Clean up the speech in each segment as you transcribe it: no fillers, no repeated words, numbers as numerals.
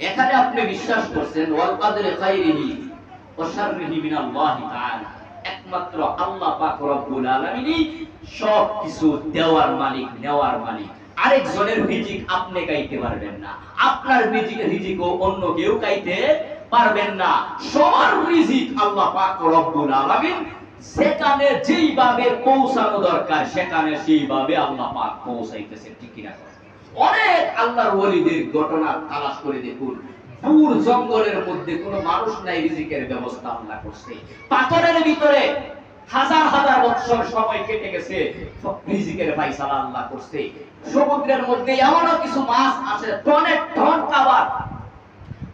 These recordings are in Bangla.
এখানে আপনি বিশ্বাস করছেন ওয়াল কাদরি খাইরিহি ওয়া শাররিহি মিনাল্লাহি তাআলা, একমাত্র আল্লাহ পাক রব্বুল আলামিনই সব কিছু দেওয়ার মালিক, নেওয়ার মালিক। আরেকজনের রিজিক আপনি খাইতে পারবেন না, আপনার রিজিকও অন্য কেউ খাইতে পারবেন না। সবার রিজিক আল্লাহ পাক রব্বুল আলামিন সেখানে যেইভাবে পৌঁছানো দরকার সেখানে সেইভাবে আল্লাহ পাক পৌঁছাইতেছে, ঠিক কিনা? অনেক আল্লাহর ওলিদের ঘটনা তালাশ করে দেখুন, দূর জঙ্গলের মধ্যে কোনো মানুষ নাই, রিজিকের ব্যবস্থা আল্লাহ করছে। পাথরের ভিতরে হাজার হাজার বছর সময় কেটে গেছে, রিজিকের ফয়সালা আল্লাহ করছে। সমুদ্রের মধ্যে এমনও কিছু মাছ আছে টনে টন খাবার,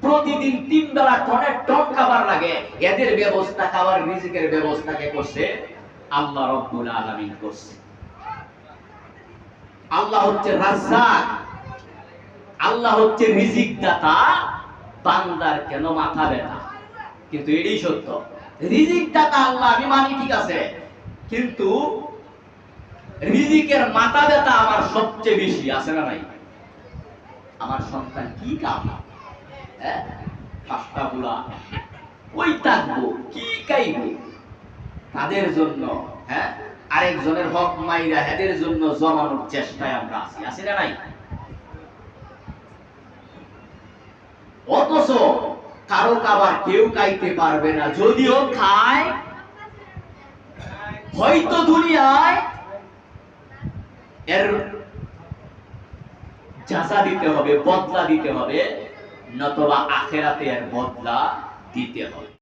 প্রতিদিন 3 বেলা টনে টন খাবার লাগে, এদের ব্যবস্থা, খাবার রিজিকের ব্যবস্থা কে করছে? আল্লাহ রব্বুল আলামিন করছে। আল্লাহ হচ্ছে রাজ্জাক, আল্লাহ হচ্ছে রিজিক দাতা। বান্দার কেন মাথা ব্যথা? কিন্তু এটাই সত্য, রিজিক দাতা আল্লাহ আমি মানি, ঠিক আছে, কিন্তু রিজিকের মাথা ব্যথা আমার সবচেয়ে বেশি, আছে না নাই? আমার সন্তান কি কাম, হ্যাঁ, 5টা বুলা ওই থাকবো কি খাইবো, তাদের জন্য, হ্যাঁ, আরেকজনের হক মাইরা এদের জন্য জমানোর চেষ্টায় আমরা আছি, আছে না নাই? অথচ কারো খাবার কেউ খাইতে পারবে না, যদিও খায় হয়তো দুনিয়ায় এর যাজা দিতে হবে, বদলা দিতে হবে, নতুবা আখেরাতে এর বদলা দিতে হবে।